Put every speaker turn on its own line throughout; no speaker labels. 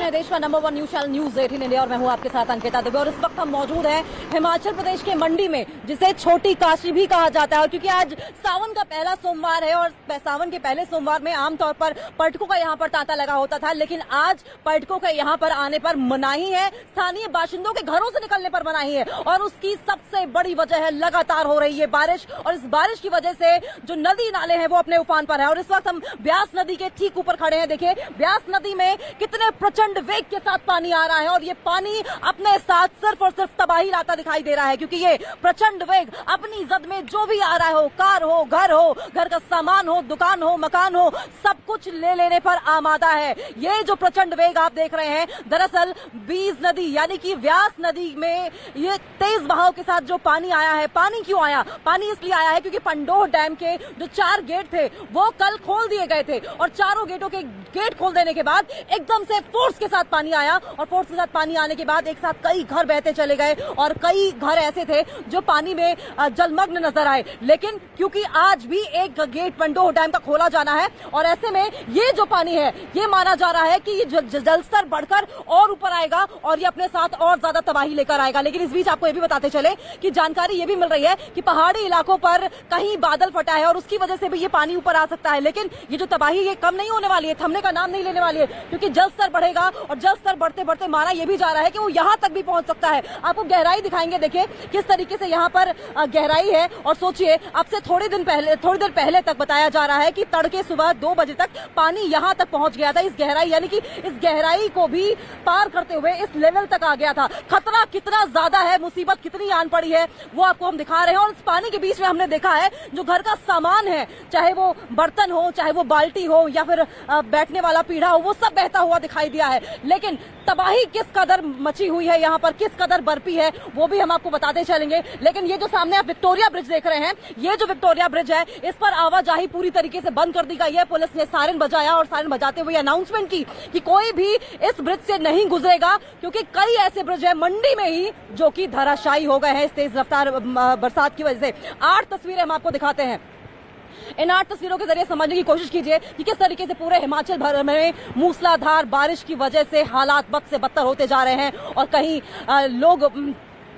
हैं देश का number 1 news channel news 18 India और मैं हूं आपके साथ अंकिता दुबे। और इस वक्त हम मौजूद हैं हिमाचल प्रदेश के मंडी में, जिसे छोटी काशी भी कहा जाता है, क्योंकि आज सावन का पहला सोमवार है और सावन के पहले सोमवार में आमतौर पर पर्यटकों का यहां पर तांता लगा होता था, लेकिन आज पर्यटकों के यहां पर आने पर मनाही है, स्थानीय बाशिंदों के घरों से निकलने पर मनाही है। और उसकी सबसे बड़ी वजह है लगातार हो रही है बारिश, और इस बारिश की वजह से जो नदी नाले हैं वो अपने उफान पर है। और इस वक्त हम ब्यास नदी के ठीक ऊपर खड़े हैं। देखिए ब्यास नदी में कितने प्रचंड वेग के साथ पानी आ रहा है, और ये पानी अपने साथ सिर्फ और सिर्फ तबाही लाता दिखाई दे रहा है, क्योंकि ये प्रचंड वेग अपनी जद में जो भी आ रहा हो, कार हो, घर का सामान हो, दुकान हो, मकान हो, सब कुछ ले लेने पर आमादा है। ये जो प्रचंड वेग आप देख रहे हैं, दरअसल बीस नदी यानी कि व्यास नदी में ये तेज बहाव के साथ जो पानी आया है। पानी क्यों आया? पानी इसलिए आया है क्योंकि पंडोह डैम के जो 4 गेट थे वो कल खोल दिए गए थे, और चारों गेटों के गेट खोल देने के बाद एकदम से फोर्स के साथ पानी आया, और फोर्स के साथ पानी आने के बाद एक साथ कई घर बहते चले गए, और कई घर ऐसे थे जो पानी में जलमग्न नजर आए। लेकिन क्योंकि आज भी एक गेट पंडोह डैम का खोला जाना है, और ऐसे में ये जो पानी है ये माना जा रहा है कि ये जलस्तर बढ़कर और ऊपर आएगा और ये अपने साथ और ज्यादा तबाही लेकर आएगा। लेकिन इस बीच आपको ये भी बताते चले कि जानकारी ये भी मिल रही है कि पहाड़ी इलाकों पर कहीं बादल फटा है और उसकी वजह से भी ये पानी ऊपर आ सकता है। लेकिन ये जो तबाही ये कम नहीं होने वाली है, थमने का नाम नहीं लेने वाली है, क्योंकि जल स्तर बढ़ेगा, और जल स्तर बढ़ते बढ़ते माना यह भी जा रहा है कि वो यहां तक भी पहुंच सकता है। आपको गहराई दिखाएंगे, देखिए किस तरीके से यहां पर गहराई है। और सोचिए अब से थोड़ी देर पहले तक बताया जा रहा है कि तड़के सुबह 2 बजे तक पानी यहां तक पहुंच गया था। इस गहराई यानी कि इस गहराई को भी पार करते हुए इस लेवल तक आ गया था। खतरा कितना ज्यादा है, मुसीबत कितनी आन पड़ी है, वो आपको हम दिखा रहे हैं। और इस पानी के बीच में हमने देखा है जो घर का सामान है, चाहे वो बर्तन हो, चाहे वो बाल्टी हो, या फिर बैठने वाला पीढ़ा हो, वो सब बहता हुआ दिखाई दिया है। लेकिन तबाही किस कदर मची हुई है यहाँ पर, किस कदर बर्फी है, वो भी हम आपको बताते चलेंगे। लेकिन ये जो सामने आप विक्टोरिया ब्रिज देख रहे हैं, ये जो विक्टोरिया ब्रिज है, इस पर आवाजाही पूरी तरीके से बंद कर दी गई है। पुलिस ने सायरन बजाया और सायरन बजाते हुए अनाउंसमेंट की कि कोई भी इस ब्रिज से नहीं गुजरेगा, क्योंकि कई ऐसे ब्रिज है मंडी में ही जो कि धराशायी हो गए हैं इस तेज रफ्तार बरसात की वजह से। 8 तस्वीरें हम आपको दिखाते हैं। इन 8 तस्वीरों के जरिए समझने की कोशिश कीजिए कि किस तरीके से पूरे हिमाचल भर में मूसलाधार बारिश की वजह से हालात बद से बदतर होते जा रहे हैं, और कहीं लोग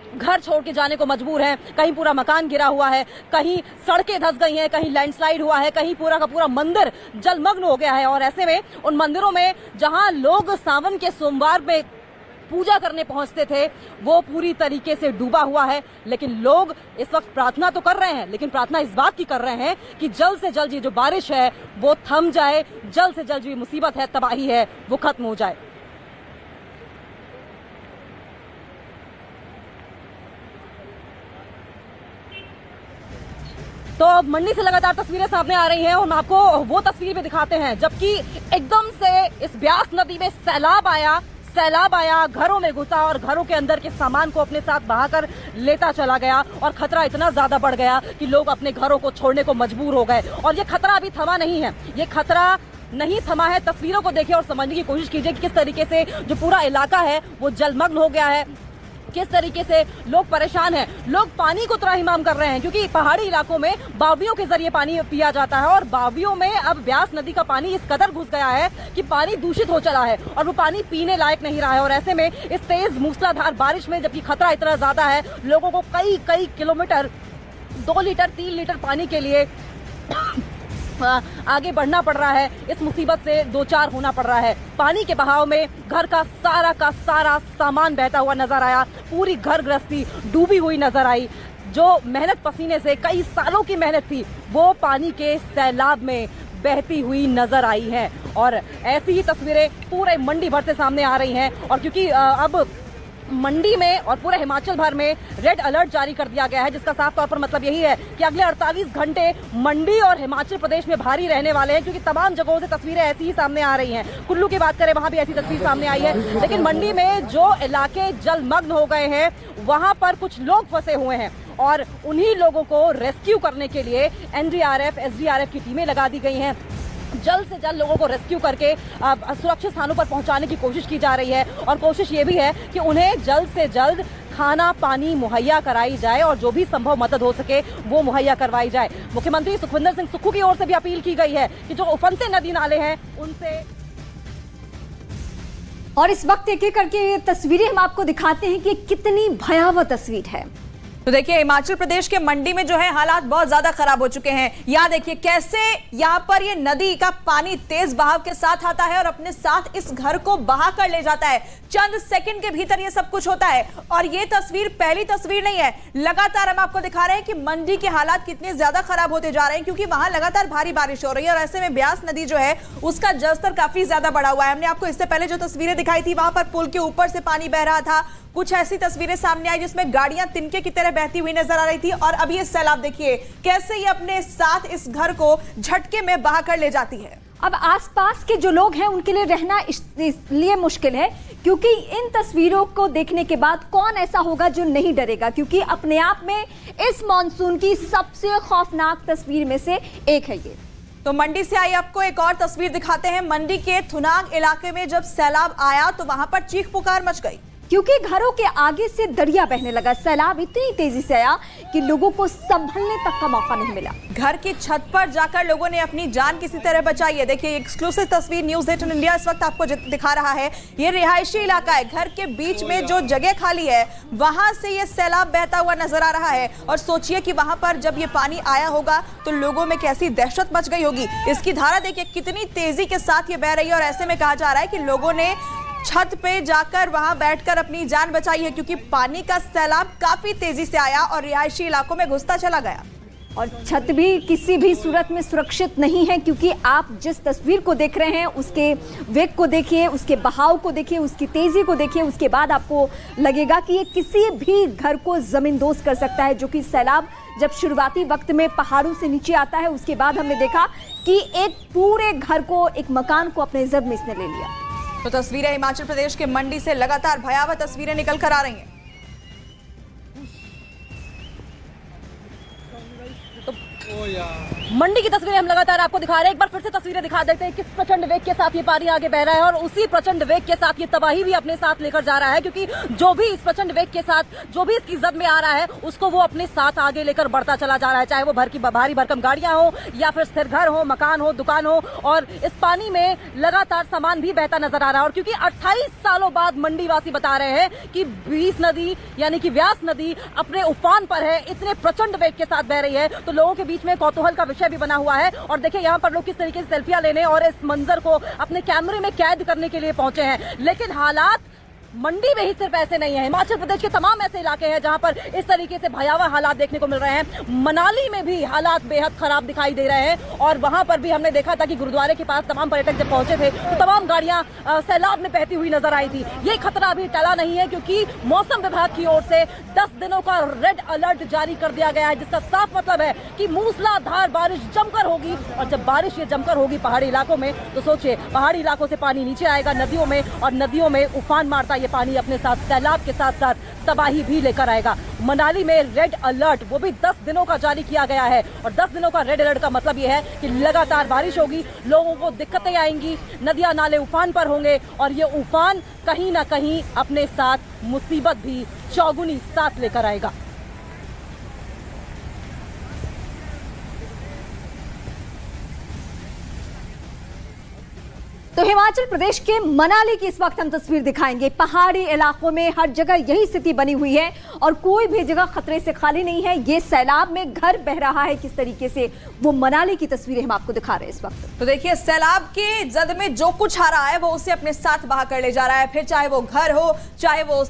घर छोड़ के जाने को मजबूर हैं, कहीं पूरा मकान गिरा हुआ है, कहीं सड़कें धंस गई हैं, कहीं लैंडस्लाइड हुआ है, कहीं पूरा का पूरा मंदिर जलमग्न हो गया है। और ऐसे में उन मंदिरों में जहां लोग सावन के सोमवार में पूजा करने पहुंचते थे वो पूरी तरीके से डूबा हुआ है। लेकिन लोग इस वक्त प्रार्थना तो कर रहे हैं, लेकिन प्रार्थना इस बात की कर रहे हैं कि जल्द से जल्द ये जो बारिश है वो थम जाए, जल्द से जल्द जो मुसीबत है, तबाही है, वो खत्म हो जाए। तो अब मंडी से लगातार तस्वीरें सामने आ रही हैं, और हम आपको वो तस्वीर भी दिखाते हैं जबकि एकदम से इस ब्यास नदी में सैलाब आया, घरों में घुसा और घरों के अंदर के सामान को अपने साथ बहाकर लेता चला गया, और खतरा इतना ज्यादा बढ़ गया कि लोग अपने घरों को छोड़ने को मजबूर हो गए। और ये खतरा अभी थमा नहीं है, ये खतरा नहीं थमा है। तस्वीरों को देखिए और समझने की कोशिश कीजिए कि किस तरीके से जो पूरा इलाका है वो जलमग्न हो गया है, किस तरीके से लोग परेशान हैं। लोग पानी को त्राहिमाम कर रहे हैं, क्योंकि पहाड़ी इलाकों में बावियों के जरिए पानी पिया जाता है, और बावियों में अब ब्यास नदी का पानी इस कदर घुस गया है कि पानी दूषित हो चला है और वो पानी पीने लायक नहीं रहा है। और ऐसे में इस तेज मूसलाधार बारिश में जबकि खतरा इतना ज्यादा है, लोगों को कई किलोमीटर 2 लीटर 3 लीटर पानी के लिए आगे बढ़ना पड़ रहा है, इस मुसीबत से 2-4 होना पड़ रहा है। पानी के बहाव में घर का सारा सामान बहता हुआ नजर आया, पूरी घर गृहस्थी डूबी हुई नजर आई। जो मेहनत पसीने से कई सालों की मेहनत थी वो पानी के सैलाब में बहती हुई नजर आई है। और ऐसी ही तस्वीरें पूरे मंडी भर से सामने आ रही हैं, और क्योंकि अब मंडी में और पूरे हिमाचल भर में रेड अलर्ट जारी कर दिया गया है, जिसका साफ तौर पर मतलब यही है कि अगले 48 घंटे मंडी और हिमाचल प्रदेश में भारी रहने वाले हैं, क्योंकि तमाम जगहों से तस्वीरें ऐसी ही सामने आ रही हैं। कुल्लू की बात करें, वहां भी ऐसी तस्वीर सामने आई है। लेकिन मंडी में जो इलाके जलमग्न हो गए हैं वहां पर कुछ लोग फंसे हुए हैं, और उन्हीं लोगों को रेस्क्यू करने के लिए एनडीआरएफ, एसडीआरएफ की टीमें लगा दी गई हैं। जल्द से जल्द लोगों को रेस्क्यू करके सुरक्षित स्थानों पर पहुंचाने की कोशिश की जा रही है, और कोशिश ये भी है कि उन्हें जल्द से जल्द खाना पानी मुहैया कराई जाए, और जो भी संभव मदद हो सके वो मुहैया करवाई जाए। मुख्यमंत्री सुखविंदर सिंह सुक्खू की ओर से भी अपील की गई है कि जो उफनते नदी नाले हैं उनसे
और इस वक्त एक एक करके तस्वीरें हम आपको दिखाते हैं कि कितनी भयावह तस्वीर है।
तो देखिए हिमाचल प्रदेश के मंडी में जो है हालात बहुत ज्यादा खराब हो चुके हैं। यहाँ देखिए कैसे यहाँ पर ये नदी का पानी तेज बहाव के साथ आता है और अपने साथ इस घर को बहा कर ले जाता है। चंद सेकंड के भीतर ये सब कुछ होता है और ये तस्वीर पहली तस्वीर नहीं है। लगातार हम आपको दिखा रहे हैं कि मंडी के हालात कितने ज्यादा खराब होते जा रहे हैं, क्योंकि वहां लगातार भारी बारिश हो रही है और ऐसे में ब्यास नदी जो है उसका जलस्तर काफी ज्यादा बढ़ा हुआ है। हमने आपको इससे पहले जो तस्वीरें दिखाई थी वहां पर पुल के ऊपर से पानी बह रहा था। कुछ ऐसी तस्वीरें सामने आई जिसमें गाड़ियां तिनके की तरह बहती हुई नजर आ रही थी और अब ये सैलाब देखिए कैसे ये अपने साथ इस घर को झटके में बहा कर ले जाती है।
अब आसपास के जो लोग हैं उनके लिए रहना इसलिए मुश्किल है क्योंकि इन तस्वीरों को देखने के बाद कौन ऐसा होगा जो नहीं डरेगा, क्योंकि अपने आप में इस मॉनसून की सबसे खौफनाक तस्वीर में से एक है ये।
तो मंडी से आई आपको एक और तस्वीर दिखाते हैं। मंडी के थुनाग इलाके में जब सैलाब आया तो वहां पर चीख पुकार मच गई,
क्योंकि घरों के आगे से दरिया बहने लगा। सैलाब इतनी तेजी से आया कि लोगों को संभलने तक का मौका नहीं मिला।
घर की छत पर जाकर लोगों ने अपनी जान किसी तरह बचाई है। देखिए एक्सक्लूसिव तस्वीर न्यूज़ 18 इंडिया इस वक्त आपको दिखा रहा है। ये रिहायशी इलाका है, घर के बीच में जो जगह खाली है वहां से ये सैलाब बहता हुआ नजर आ रहा है। और सोचिए कि वहां पर जब ये पानी आया होगा तो लोगों में कैसी दहशत मच गई होगी। इसकी धारा देखिए कितनी तेजी के साथ ये बह रही है और ऐसे में कहा जा रहा है कि लोगों ने छत पे जाकर वहां बैठकर अपनी जान बचाई है, क्योंकि पानी का सैलाब काफी तेजी से आया और रिहायशी इलाकों में घुसता चला गया।
और छत भी किसी भी सूरत में सुरक्षित नहीं है, क्योंकि आप जिस तस्वीर को देख रहे हैं उसके वेग को देखिए, उसके बहाव को देखिए, उसकी तेजी को देखिए, उसके बाद आपको लगेगा कि ये किसी भी घर को जमींदोज कर सकता है। जो कि सैलाब जब शुरुआती वक्त में पहाड़ों से नीचे आता है उसके बाद हमने देखा कि एक पूरे घर को, एक मकान को अपने जद में इसने ले लिया।
तो तस्वीरें हिमाचल प्रदेश के मंडी से लगातार भयावह तस्वीरें निकल कर आ रही हैं।
मंडी की तस्वीरें हम लगातार आपको दिखा रहे हैं। एक बार फिर से तस्वीरें दिखा देते हैं किस प्रचंड वेग के साथ ये पानी आगे बह रहा है और उसी प्रचंड वेग के साथ ये तबाही भी अपने साथ लेकर जा रहा है, क्योंकि जो भी इस प्रचंड वेग के साथ जो भी इसकी जद में आ रहा है उसको वो अपने साथ आगे लेकर बढ़ता चला जा रहा है, चाहे वो भारी भरकम गाड़ियां हो या फिर स्थिर घर हो, मकान हो, दुकान हो। और इस पानी में लगातार सामान भी बहता नजर आ रहा है। और क्योंकि 28 सालों बाद मंडी वासी बता रहे हैं कि 20 नदी यानी कि व्यास नदी अपने उफान पर है, इतने प्रचंड वेग के साथ बह रही है, तो लोगों के बीच में कौतूहल का विषय भी बना हुआ है। और देखिए यहाँ पर लोग किस तरीके से सेल्फियां लेने और इस मंजर को अपने कैमरे में कैद करने के लिए पहुंचे हैं। लेकिन हालात मंडी में ही सिर्फ ऐसे नहीं है, हिमाचल प्रदेश के तमाम ऐसे इलाके हैं जहां पर इस तरीके से भयावह हालात देखने को मिल रहे हैं। मनाली में भी हालात बेहद खराब दिखाई दे रहे हैं और वहां पर भी हमने देखा था कि गुरुद्वारे के पास तमाम पर्यटक जब पहुंचे थे तो तमाम गाड़ियां सैलाब में बहती हुई नजर आई थी। ये खतरा अभी टला नहीं है, क्योंकि मौसम विभाग की ओर से 10 दिनों का रेड अलर्ट जारी कर दिया गया है, जिसका साफ मतलब है कि मूसलाधार बारिश जमकर होगी। और जब बारिश ये जमकर होगी पहाड़ी इलाकों में तो सोचिए पहाड़ी इलाकों से पानी नीचे आएगा नदियों में और नदियों में उफान मारता ये पानी अपने साथ सैलाब के साथ साथ तबाही भी लेकर आएगा। मनाली में रेड अलर्ट वो भी 10 दिनों का जारी किया गया है और 10 दिनों का रेड अलर्ट का मतलब ये है कि लगातार बारिश होगी, लोगों को दिक्कतें आएंगी, नदियां नाले उफान पर होंगे और ये उफान कहीं ना कहीं अपने साथ मुसीबत भी चौगुनी साथ लेकर आएगा।
तो हिमाचल प्रदेश के मनाली की इस वक्त हम तस्वीर दिखाएंगे। पहाड़ी इलाकों में हर जगह यही स्थिति बनी हुई है और कोई भी जगह खतरे से खाली नहीं है। ये सैलाब में घर बह रहा है किस तरीके से, वो मनाली की तस्वीरें हम आपको दिखा रहे हैं इस वक्त।
तो देखिए सैलाब के जद में जो कुछ आ रहा है वो उसे अपने साथ बहा कर ले जा रहा है, फिर चाहे वो घर हो, चाहे वो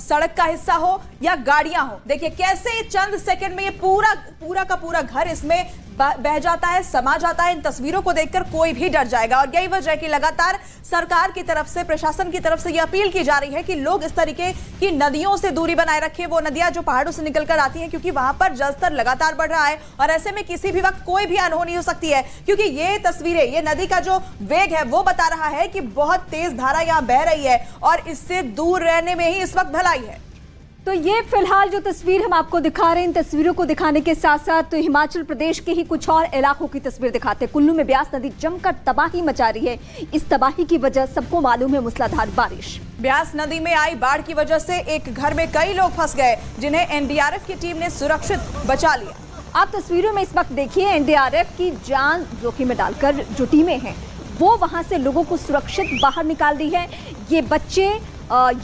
सड़क का हिस्सा हो या गाड़ियां हो। देखिए कैसे चंद सेकंड में ये पूरा का पूरा घर इसमें बह जाता है, समा जाता है। इन तस्वीरों को देखकर कोई भी डर जाएगा और यही वजह है कि लगातार सरकार की तरफ से, प्रशासन की तरफ से यह अपील की जा रही है कि लोग इस तरीके की नदियों से दूरी बनाए रखें, वो नदियां जो पहाड़ों से निकलकर आती हैं, क्योंकि वहां पर जलस्तर लगातार बढ़ रहा है और ऐसे में किसी भी वक्त कोई भी अनहोनी हो सकती है। क्योंकि ये तस्वीरें, ये नदी का जो वेग है वो बता रहा है कि बहुत तेज धारा यहां बह रही है और इससे दूर रहने में ही इस वक्त भलाई है।
तो ये फिलहाल जो तस्वीर हम आपको दिखा रहे हैं, इन तस्वीरों को दिखाने के साथ साथ तो हिमाचल प्रदेश के ही कुछ और इलाकों की तस्वीर दिखाते हैं। कुल्लू में ब्यास नदी जमकर तबाही मचा रही है। इस तबाही की वजह सबको मालूम है, मूसलाधार बारिश।
ब्यास नदी में आई बाढ़ की वजह से एक घर में कई लोग फंस गए, जिन्हें एनडीआरएफ की टीम ने सुरक्षित बचा लिया।
आप तस्वीरों में इस वक्त देखिए एनडीआरएफ की जान जोखिम में डालकर जो टीमें हैं वो वहां से लोगों को सुरक्षित बाहर निकाल दी है। ये बच्चे,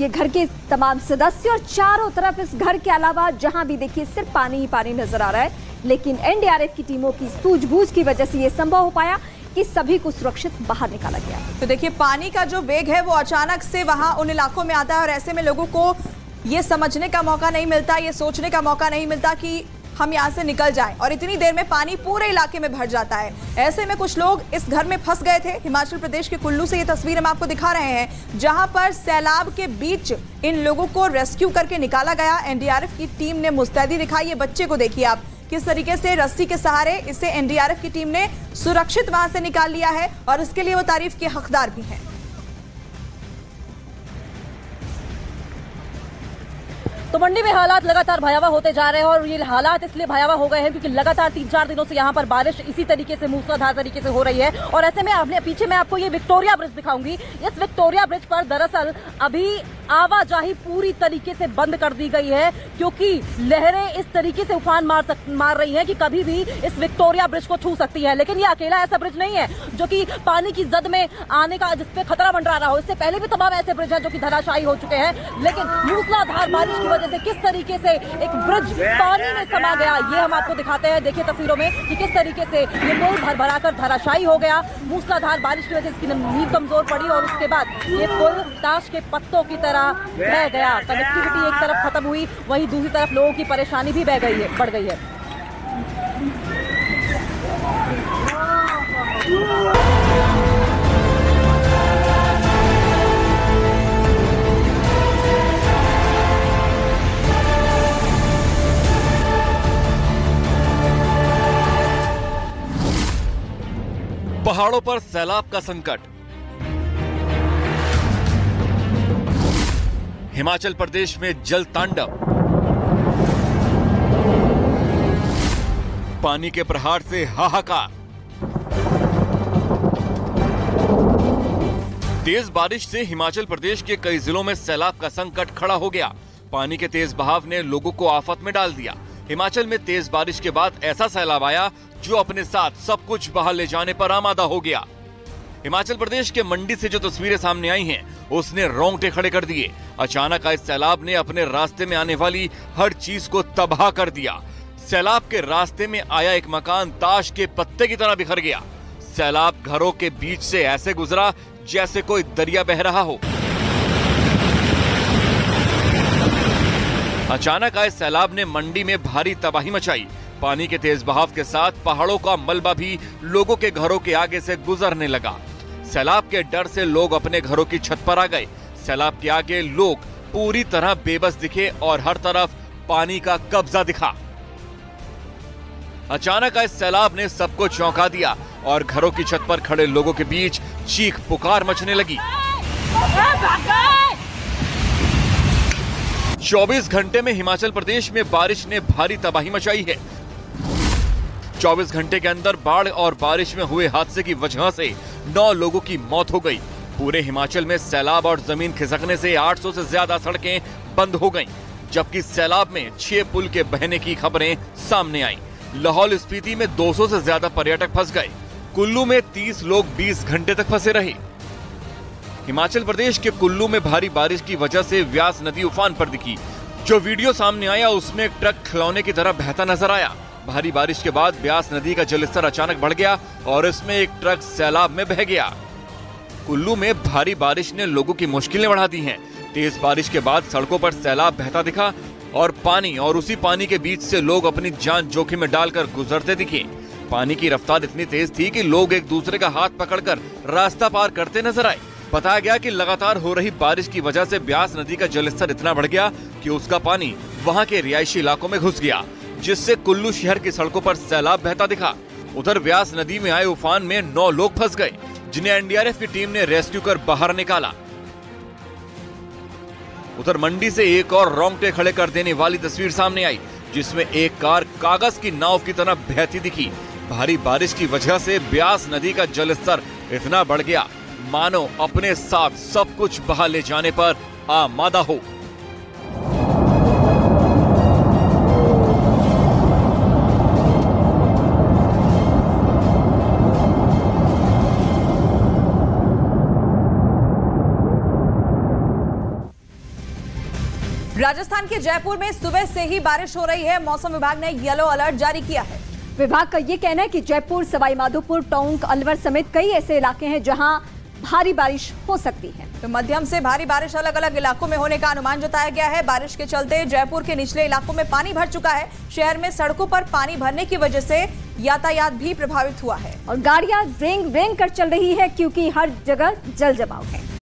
ये घर के तमाम सदस्य और चारों तरफ इस घर के अलावा जहां भी देखिए सिर्फ पानी ही पानी नजर आ रहा है, लेकिन एनडीआरएफ की टीमों की सूझबूझ की वजह से ये संभव हो पाया कि सभी को सुरक्षित बाहर निकाला गया।
तो देखिए पानी का जो वेग है वो अचानक से वहां उन इलाकों में आता है और ऐसे में लोगों को ये समझने का मौका नहीं मिलता, ये सोचने का मौका नहीं मिलता कि हम यहाँ से निकल जाएं, और इतनी देर में पानी पूरे इलाके में भर जाता है। ऐसे में कुछ लोग इस घर में फंस गए थे। हिमाचल प्रदेश के कुल्लू से ये तस्वीर हम आपको दिखा रहे हैं, जहां पर सैलाब के बीच इन लोगों को रेस्क्यू करके निकाला गया। एनडीआरएफ की टीम ने मुस्तैदी दिखाई। ये बच्चे को देखिए आप, किस तरीके से रस्सी के सहारे इसे एनडीआरएफ की टीम ने सुरक्षित वहां से निकाल लिया है, और इसके लिए वो तारीफ के हकदार भी हैं।
तो मंडी में हालात लगातार भयावह होते जा रहे हैं, और ये हालात इसलिए भयावह हो गए हैं क्योंकि लगातार 3-4 दिनों से यहाँ पर बारिश इसी तरीके से मूसलाधार तरीके से हो रही है। और ऐसे में आपने पीछे मैं आपको ये विक्टोरिया ब्रिज दिखाऊंगी। इस विक्टोरिया ब्रिज पर दरअसल अभी आवाजाही पूरी तरीके से बंद कर दी गई है, क्योंकि लहरें इस तरीके से उफान मार रही हैं कि कभी भी इस विक्टोरिया ब्रिज को छू सकती है। लेकिन ये अकेला ऐसा ब्रिज नहीं है जो कि पानी की जद में आने का जिसपे खतरा मंडरा रहा हो। इससे पहले भी तमाम ऐसे ब्रिज हैं जो कि धराशायी हो चुके हैं, लेकिन मूसलाधार बारिश की वजह से किस तरीके से एक ब्रिज पानी में समा गया, ये हम आपको दिखाते हैं। देखिए तस्वीरों में कि किस तरीके से ये पुल भर-भराकर धराशायी हो गया। मूसलाधार बारिश की वजह से इसकी नींव कमजोर पड़ी, और उसके बाद ये पुल ताश के पत्तों की तरह बह गया। कनेक्टिविटी एक तरफ खत्म हुई, वहीं दूसरी तरफ लोगों की परेशानी भी बढ़ गई है।
पहाड़ों पर सैलाब का संकट। हिमाचल प्रदेश में जल तांडव। पानी के प्रहार से हाहाकार। तेज बारिश से हिमाचल प्रदेश के कई जिलों में सैलाब का संकट खड़ा हो गया। पानी के तेज बहाव ने लोगों को आफत में डाल दिया। हिमाचल में तेज बारिश के बाद ऐसा सैलाब आया जो अपने साथ सब कुछ बहा ले जाने पर आमादा हो गया। हिमाचल प्रदेश के मंडी से जो तस्वीरें सामने आई हैं, उसने रोंगटे खड़े कर दिए। अचानक आए सैलाब ने अपने रास्ते में आने वाली हर चीज को तबाह कर दिया। सैलाब के रास्ते में आया एक मकान ताश के पत्ते की तरह बिखर गया। सैलाब घरों के बीच से ऐसे गुजरा जैसे कोई दरिया बह रहा हो। अचानक आए सैलाब ने मंडी में भारी तबाही मचाई। पानी के तेज बहाव के साथ पहाड़ों का मलबा भी लोगों के घरों के आगे से गुजरने लगा। सैलाब के डर से लोग अपने घरों की छत पर आ गए। सैलाब के आगे लोग पूरी तरह बेबस दिखे और हर तरफ पानी का कब्जा दिखा। अचानक आए सैलाब ने सबको चौंका दिया और घरों की छत पर खड़े लोगों के बीच चीख पुकार मचने लगी। 24 घंटे में हिमाचल प्रदेश में बारिश ने भारी तबाही मचाई है। 24 घंटे के अंदर बाढ़ और बारिश में हुए हादसे की वजह से 9 लोगों की मौत हो गई। पूरे हिमाचल में सैलाब और जमीन खिसकने से 800 से ज्यादा सड़कें बंद हो गईं, जबकि सैलाब में 6 पुल के बहने की खबरें सामने आईं। लाहौल स्पीति में 200 से ज्यादा पर्यटक फंस गए। कुल्लू में 30 लोग 20 घंटे तक फंसे रहे। हिमाचल प्रदेश के कुल्लू में भारी बारिश की वजह से व्यास नदी उफान पर दिखी। जो वीडियो सामने आया उसमें एक ट्रक खिलौने की तरह बहता नजर आया। भारी बारिश के बाद व्यास नदी का जलस्तर अचानक बढ़ गया और इसमें एक ट्रक सैलाब में बह गया। कुल्लू में भारी बारिश ने लोगों की मुश्किलें बढ़ा दी हैं। तेज बारिश के बाद सड़कों पर सैलाब बहता दिखा और उसी पानी के बीच से लोग अपनी जान जोखिम में डालकर गुजरते दिखे। पानी की रफ्तार इतनी तेज थी कि लोग एक दूसरे का हाथ पकड़कर रास्ता पार करते नजर आए। बताया गया कि लगातार हो रही बारिश की वजह से ब्यास नदी का जलस्तर इतना बढ़ गया कि उसका पानी वहां के रिहायशी इलाकों में घुस गया, जिससे कुल्लू शहर की सड़कों पर सैलाब बहता दिखा। उधर ब्यास नदी में आए उफान में 9 लोग फंस गए, जिन्हें एनडीआरएफ की टीम ने रेस्क्यू कर बाहर निकाला। उधर मंडी से एक और रोंगटे खड़े कर देने वाली तस्वीर सामने आई, जिसमें एक कार कागज की नाव की तरह बहती दिखी। भारी बारिश की वजह से ब्यास नदी का जलस्तर इतना बढ़ गया मानो अपने साथ सब कुछ बहा ले जाने पर आमादा हो।
राजस्थान के जयपुर में सुबह से ही बारिश हो रही है। मौसम विभाग ने येलो अलर्ट जारी किया है।
विभाग का ये कहना है कि जयपुर, सवाई माधोपुर, टोंक, अलवर समेत कई ऐसे इलाके हैं जहां भारी बारिश हो सकती है।
तो मध्यम से भारी बारिश अलग अलग इलाकों में होने का अनुमान जताया गया है। बारिश के चलते जयपुर के निचले इलाकों में पानी भर चुका है। शहर में सड़कों पर पानी भरने की वजह से यातायात भी प्रभावित हुआ है
और गाड़ियां रेंग रेंग कर चल रही है क्योंकि हर जगह जल जमाव है।